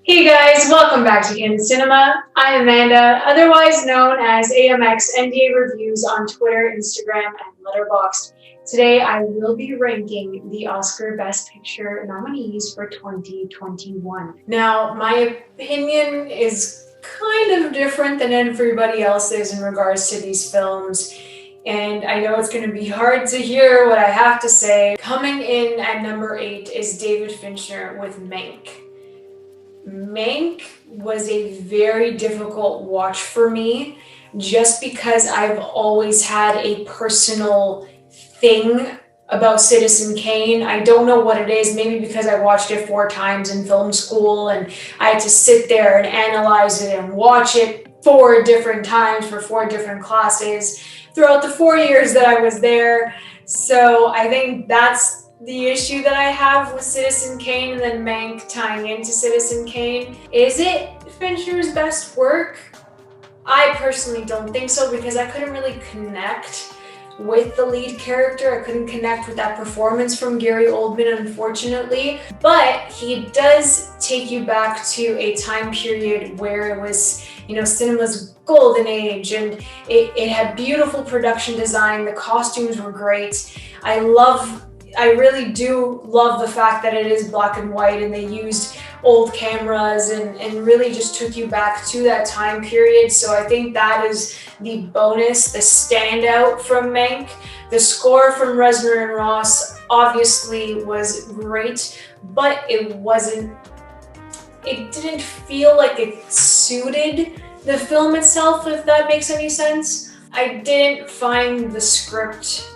Hey guys, welcome back to In Cinema. I'm Amanda, otherwise known as AMX NDA Reviews on Twitter, Instagram, and Letterboxd. Today I will be ranking the Oscar Best Picture nominees for 2021. Now, my opinion is kind of different than everybody else's in regards to these films. And I know it's going to be hard to hear what I have to say. Coming in at number 8 is David Fincher with Mank. Mank was a very difficult watch for me just because I've always had a personal thing about Citizen Kane. I don't know what it is, maybe because I watched it 4 times in film school and I had to sit there and analyze it and watch it 4 different times for 4 different classes throughout the 4 years that I was there. So I think that's the issue that I have with Citizen Kane, and then Mank tying into Citizen Kane. Is it Fincher's best work? I personally don't think so, because I couldn't really connect with the lead character. I couldn't connect with that performance from Gary Oldman, unfortunately. But he does take you back to a time period where it was, cinema's golden age, and it had beautiful production design. The costumes were great. I really do love the fact that it is black and white and they used old cameras and really just took you back to that time period. So I think that is the bonus, the standout from Mank. The score from Reznor and Ross obviously was great, but it didn't feel like it suited the film itself, if that makes any sense. I didn't find the script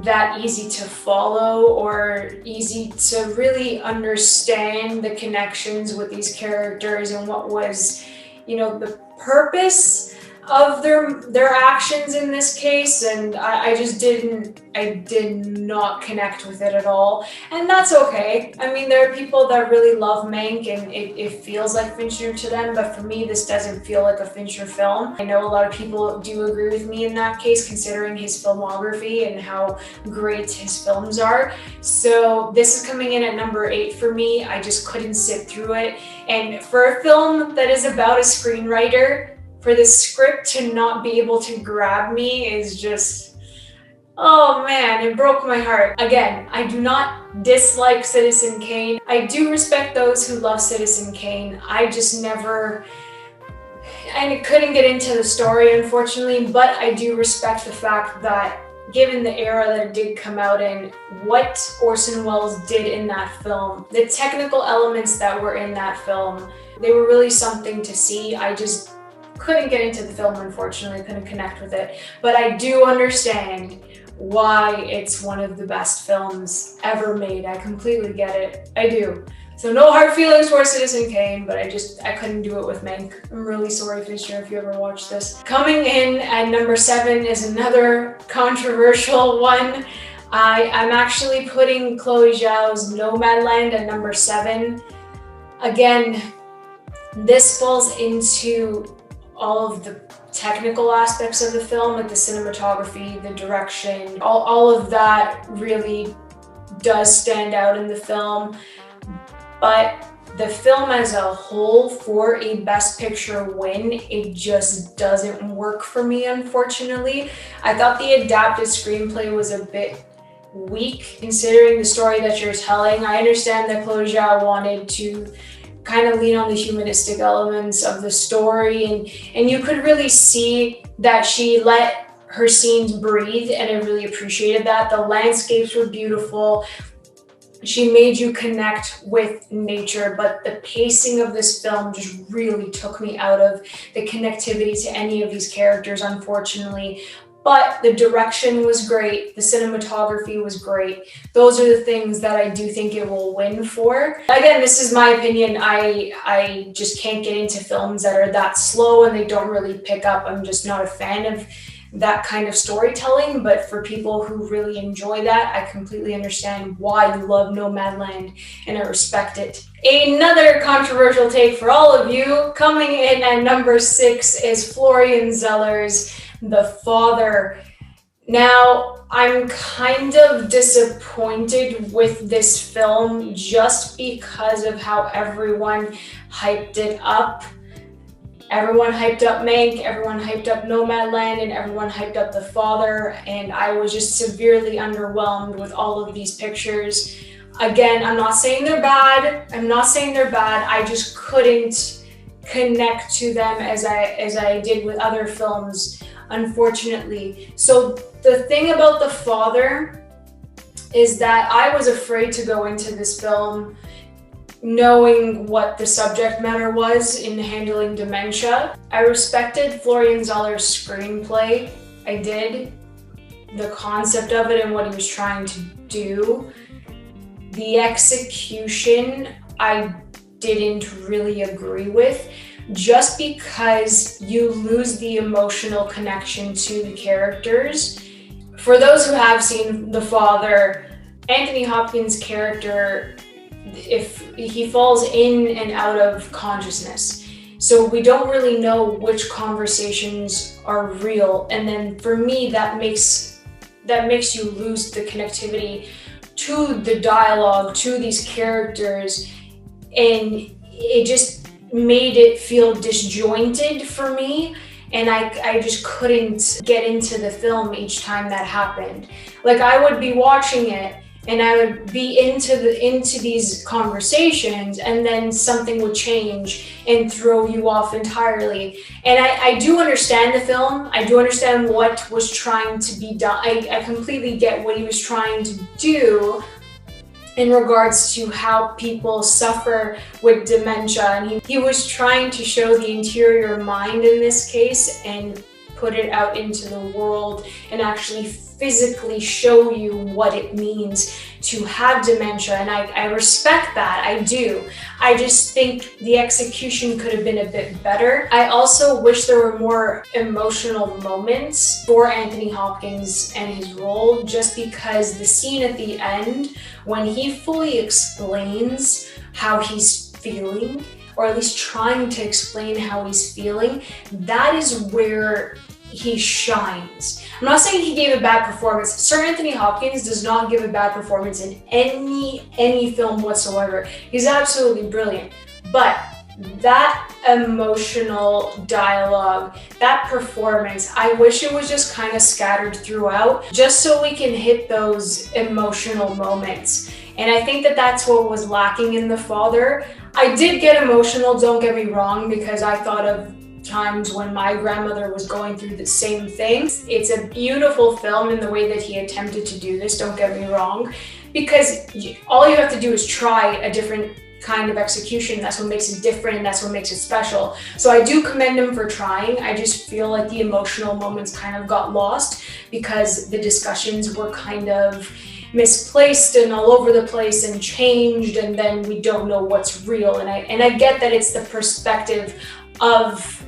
that easy to follow or easy to really understand the connections with these characters and what was, the purpose of their actions in this case. And I did not connect with it at all. And that's okay. I mean, there are people that really love Mank and it feels like Fincher to them, but for me, this doesn't feel like a Fincher film. I know a lot of people do agree with me in that case, considering his filmography and how great his films are. So this is coming in at number 8 for me. I just couldn't sit through it. And for a film that is about a screenwriter, for the script to not be able to grab me is just, oh man, it broke my heart. Again, I do not dislike Citizen Kane. I do respect those who love Citizen Kane. I just never, I couldn't get into the story, unfortunately, but I do respect the fact that given the era that it did come out in, what Orson Welles did in that film, the technical elements that were in that film, they were really something to see. I just couldn't get into the film, unfortunately, couldn't connect with it. But I do understand why it's one of the best films ever made. I completely get it. I do. So no hard feelings for Citizen Kane, but I couldn't do it with Mank. I'm really sorry, Fincher, if you ever watched this. Coming in at number 7 is another controversial one. I'm actually putting Chloe Zhao's Nomadland at number 7. Again, this falls into all of the technical aspects of the film, like the cinematography, the direction, all of that really does stand out in the film. But the film as a whole, for a Best Picture win, it just doesn't work for me, unfortunately. I thought the adapted screenplay was a bit weak, considering the story that you're telling. I understand that Chloe Zhao wanted to kind of lean on the humanistic elements of the story, and you could really see that she let her scenes breathe, and I really appreciated that. The landscapes were beautiful. She made you connect with nature, but the pacing of this film just really took me out of the connectivity to any of these characters, unfortunately. But the direction was great. The cinematography was great. Those are the things that I do think it will win for. Again, this is my opinion. I just can't get into films that are that slow and they don't really pick up. I'm just not a fan of that kind of storytelling. But for people who really enjoy that, I completely understand why you love Nomadland, and I respect it. Another controversial take for all of you. Coming in at number 6 is Florian Zeller's The Father. Now, I'm kind of disappointed with this film just because of how everyone hyped it up. Everyone hyped up Mank, everyone hyped up Nomadland, and everyone hyped up The Father, and I was just severely underwhelmed with all of these pictures. Again, I'm not saying they're bad. I just couldn't connect to them as I did with other films, unfortunately. So the thing about The Father is that I was afraid to go into this film knowing what the subject matter was in handling dementia. I respected Florian Zeller's screenplay. I did. The concept of it and what he was trying to do. The execution, I didn't really agree with, just because you lose the emotional connection to the characters. For those who have seen The Father, Anthony Hopkins' character, if he falls in and out of consciousness. So we don't really know which conversations are real. And then for me, that makes you lose the connectivity to the dialogue, to these characters. And it just made it feel disjointed for me. And I just couldn't get into the film each time that happened. Like, I would be watching it and I would be into these conversations, and then something would change and throw you off entirely. And I do understand the film. I do understand what was trying to be done. I completely get what he was trying to do in regards to how people suffer with dementia. And he was trying to show the interior mind in this case and put it out into the world and actually physically show you what it means to have dementia. And I respect that, I do. I just think the execution could have been a bit better. I also wish there were more emotional moments for Anthony Hopkins and his role, just because the scene at the end, when he fully explains how he's feeling, or at least trying to explain how he's feeling, that is where he shines. I'm not saying he gave a bad performance. Sir Anthony Hopkins does not give a bad performance in any film whatsoever. He's absolutely brilliant. But that emotional dialogue, that performance, I wish it was just kind of scattered throughout, just so we can hit those emotional moments. And I think that that's what was lacking in The Father. I did get emotional, don't get me wrong, because I thought of times when my grandmother was going through the same thing. It's a beautiful film in the way that he attempted to do this, don't get me wrong, because all you have to do is try a different kind of execution. That's what makes it different, and that's what makes it special. So I do commend him for trying. I just feel like the emotional moments kind of got lost because the discussions were kind of misplaced and all over the place and changed, and then we don't know what's real. And I get that it's the perspective of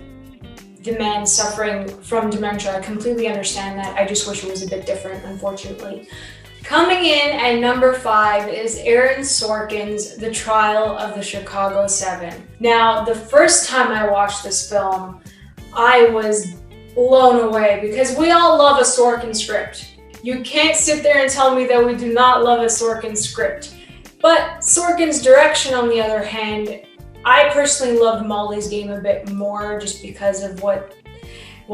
the man suffering from dementia. I completely understand that. I just wish it was a bit different, unfortunately. Coming in at number 5 is Aaron Sorkin's The Trial of the Chicago 7. Now, the first time I watched this film, I was blown away because we all love a Sorkin script. You can't sit there and tell me that we do not love a Sorkin script. But Sorkin's direction, on the other hand, I personally loved Molly's Game a bit more just because of what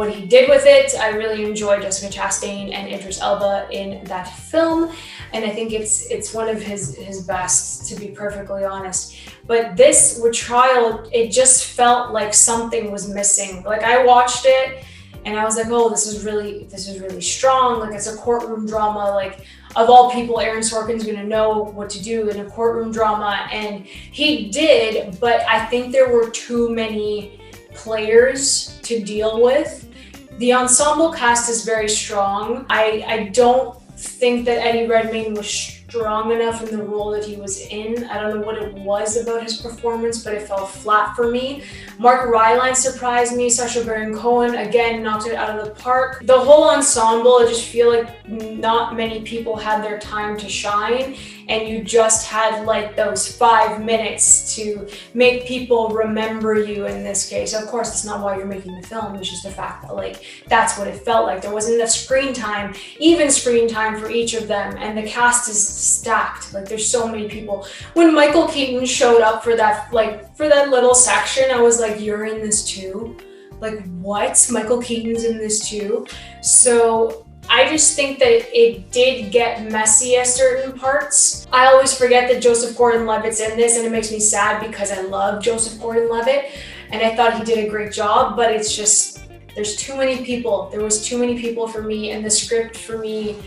he did with it. I really enjoyed Jessica Chastain and Idris Elba in that film, and I think it's one of his best, to be perfectly honest. But this Trial, it just felt like something was missing. Like, I watched it and I was like, oh, this is really strong. Like, it's a courtroom drama. Like, of all people, Aaron Sorkin's gonna know what to do in a courtroom drama, and he did, but I think there were too many players to deal with. The ensemble cast is very strong. I don't think that Eddie Redmayne was strong enough in the role that he was in. I don't know what it was about his performance, but it fell flat for me. Mark Rylance surprised me. Sacha Baron Cohen, again, knocked it out of the park. The whole ensemble, I just feel like not many people had their time to shine. and you just had like those 5 minutes to make people remember you in this case. Of course, that's not why you're making the film, it's just the fact that like that's what it felt like. There wasn't enough screen time, even screen time for each of them, and the cast is stacked. Like there's so many people. When Michael Keaton showed up for that little section, I was like, you're in this too? Like what? Michael Keaton's in this too? So I just think that it did get messy at certain parts. I always forget that Joseph Gordon-Levitt's in this, and it makes me sad because I love Joseph Gordon-Levitt and I thought he did a great job, but it's just, there's too many people. There was too many people for me, and the script for me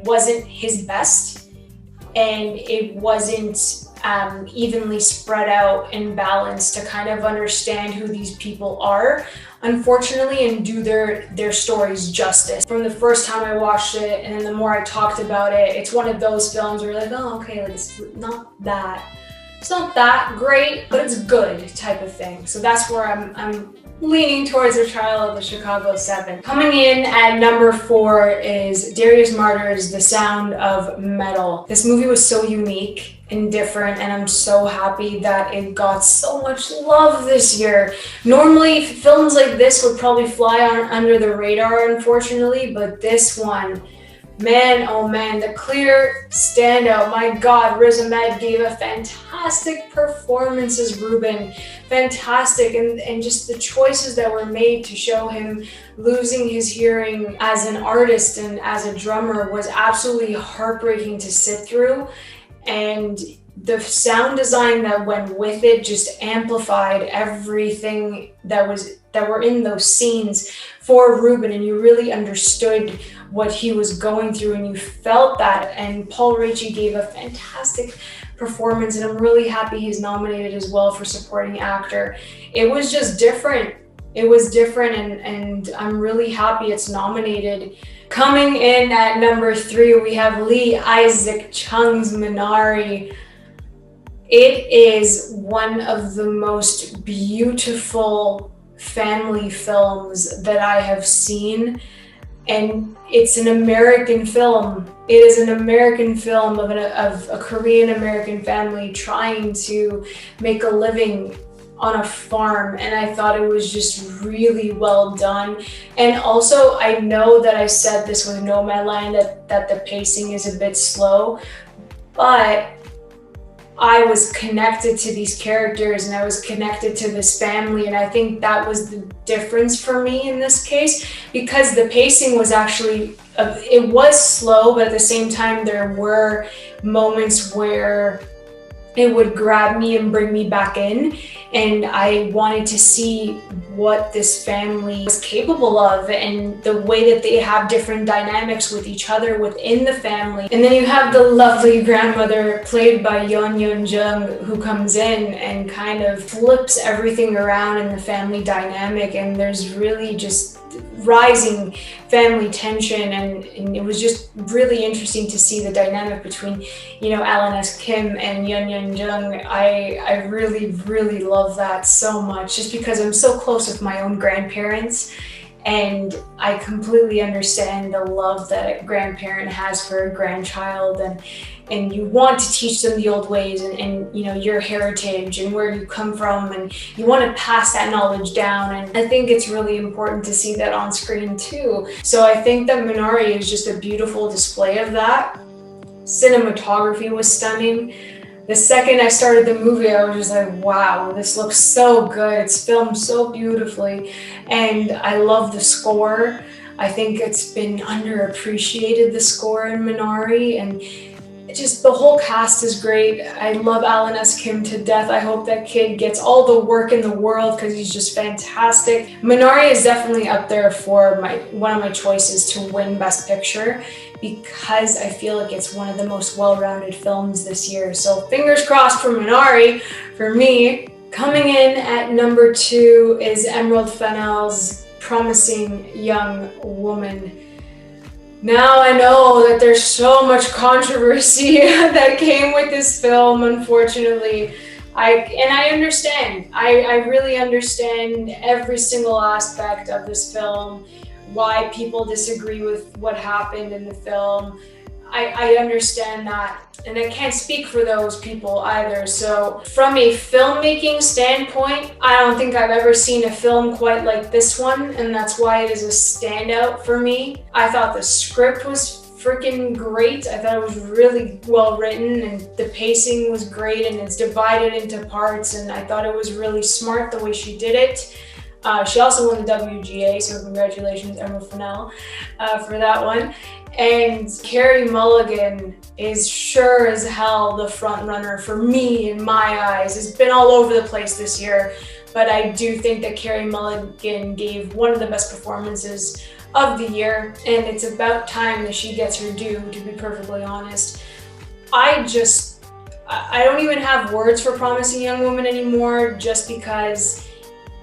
wasn't his best, and it wasn't evenly spread out and balanced to kind of understand who these people are, unfortunately, and do their stories justice. From the first time I watched it, and then the more I talked about it, it's one of those films where you're like, oh, okay, like it's not that great, but it's good type of thing. So that's where I'm leaning towards The Trial of the Chicago 7. Coming in at number 4 is Darius Martyr's The Sound of Metal. This movie was so unique and different, and I'm so happy that it got so much love this year. Normally, films like this would probably fly under the radar, unfortunately, but this one, man, oh man, the clear standout. My God, Riz Ahmed gave a fantastic performance as Ruben. Fantastic, and just the choices that were made to show him losing his hearing as an artist and as a drummer was absolutely heartbreaking to sit through. And the sound design that went with it just amplified everything that were in those scenes for Ruben, and you really understood what he was going through, and you felt that. And Paul Raci gave a fantastic performance, and I'm really happy he's nominated as well for supporting actor. It was just different. It was different, and I'm really happy it's nominated. Coming in at number 3, we have Lee Isaac Chung's Minari. It is one of the most beautiful family films that I have seen, and it's an American film. It is an American film of a Korean American family trying to make a living on a farm, and I thought it was just really well done. And also, I know that I said this with Nomadland that the pacing is a bit slow, but I was connected to these characters and I was connected to this family, and I think that was the difference for me in this case, because the pacing was actually, it was slow, but at the same time there were moments where it would grab me and bring me back in, and I wanted to see what this family was capable of and the way that they have different dynamics with each other within the family. And then you have the lovely grandmother played by Yeon Jung, who comes in and kind of flips everything around in the family dynamic, and there's really just rising family tension, and it was just really interesting to see the dynamic between, Alan S. Kim and Yeon Jung. I really love that so much, just because I'm so close with my own grandparents, and I completely understand the love that a grandparent has for a grandchild, and you want to teach them the old ways and your heritage and where you come from, and you want to pass that knowledge down. And I think it's really important to see that on screen too. So I think that Minari is just a beautiful display of that. Cinematography was stunning. The second I started the movie, I was just like, wow, this looks so good. It's filmed so beautifully, and I love the score. I think it's been underappreciated, the score in Minari, and just the whole cast is great. I love Alan S. Kim to death. I hope that kid gets all the work in the world because he's just fantastic. Minari is definitely up there for one of my choices to win Best Picture, because I feel like it's one of the most well-rounded films this year. So fingers crossed for Minari for me. Coming in at number 2 is Emerald Fennell's Promising Young Woman. Now I know that there's so much controversy that came with this film, unfortunately. I understand. I really understand every single aspect of this film, why people disagree with what happened in the film. I understand that, and I can't speak for those people either. So from a filmmaking standpoint, I don't think I've ever seen a film quite like this one, and that's why it is a standout for me. I thought the script was freaking great. I thought it was really well written, and the pacing was great, and it's divided into parts, and I thought it was really smart the way she did it. She also won the WGA, so congratulations, Emma Fennell, for that one. And Carey Mulligan is sure as hell the front runner for me in my eyes. It's been all over the place this year, but I do think that Carey Mulligan gave one of the best performances of the year, and it's about time that she gets her due, to be perfectly honest. I don't even have words for Promising Young Woman anymore, just because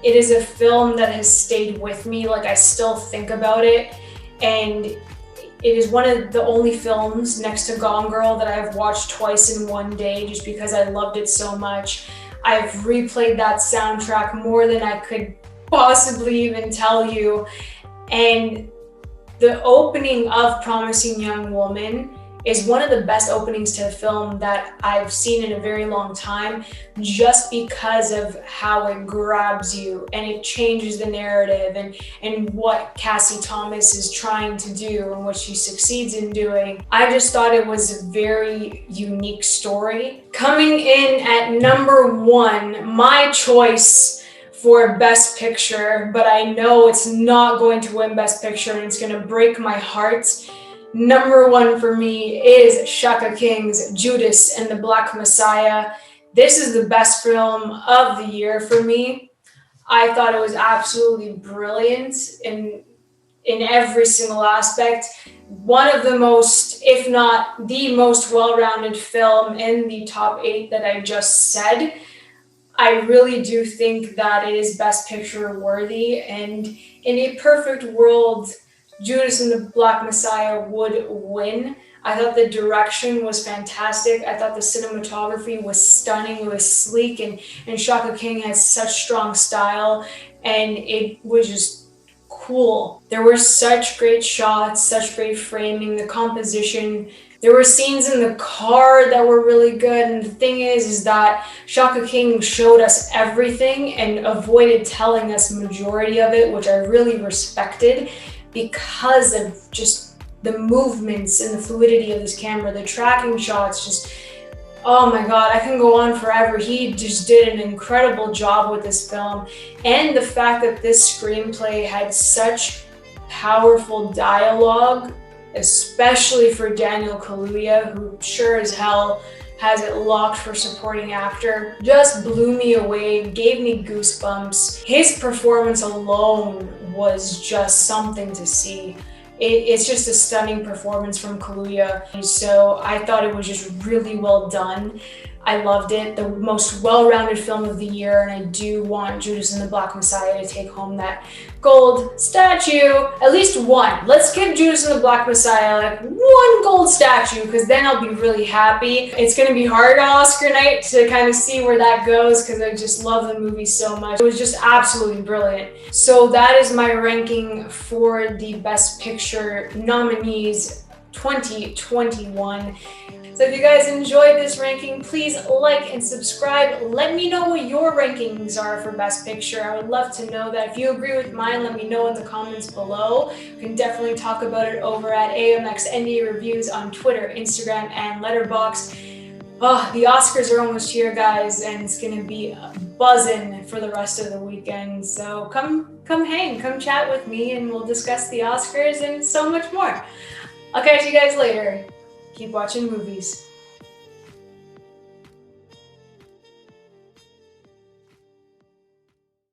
it is a film that has stayed with me. Like, I still think about it, and it is one of the only films next to Gone Girl that I've watched twice in one day, just because I loved it so much. I've replayed that soundtrack more than I could possibly even tell you. And the opening of Promising Young Woman is one of the best openings to a film that I've seen in a very long time, just because of how it grabs you and it changes the narrative and what Cassie Thomas is trying to do and what she succeeds in doing. I just thought it was a very unique story. Coming in at number 1, my choice for Best Picture, but I know it's not going to win Best Picture, and it's going to break my heart. Number 1 for me is Shaka King's Judas and the Black Messiah. This is the best film of the year for me. I thought it was absolutely brilliant in every single aspect. One of the most, if not the most well-rounded film in the top 8 that I just said. I really do think that it is Best Picture worthy, and in a perfect world, Judas and the Black Messiah would win. I thought the direction was fantastic. I thought the cinematography was stunning. It was sleek, and Shaka King has such strong style, and it was just cool. There were such great shots, such great framing, the composition. There were scenes in the car that were really good, and the thing is that Shaka King showed us everything and avoided telling us the majority of it, which I really respected, because of just the movements and the fluidity of this camera, the tracking shots, just, oh my God, I can go on forever. He just did an incredible job with this film. And the fact that this screenplay had such powerful dialogue, especially for Daniel Kaluuya, who sure as hell has it locked for supporting actor, just blew me away, gave me goosebumps. His performance alone was just something to see. It's just a stunning performance from Kaluuya. So I thought it was just really well done. I loved it. The most well-rounded film of the year, and I do want Judas and the Black Messiah to take home that gold statue. At least one. Let's give Judas and the Black Messiah like 1 gold statue, because then I'll be really happy. It's going to be hard on Oscar night to kind of see where that goes, because I just love the movie so much. It was just absolutely brilliant. So that is my ranking for the Best Picture nominees 2021. So if you guys enjoyed this ranking, please like and subscribe. Let me know what your rankings are for Best Picture. I would love to know that. If you agree with mine, let me know in the comments below. We can definitely talk about it over at AMX NDA Reviews on Twitter, Instagram, and Letterboxd. Oh, the Oscars are almost here, guys, and it's gonna be buzzing for the rest of the weekend. So come hang, come chat with me, and we'll discuss the Oscars and so much more. I'll catch you guys later. Keep watching movies.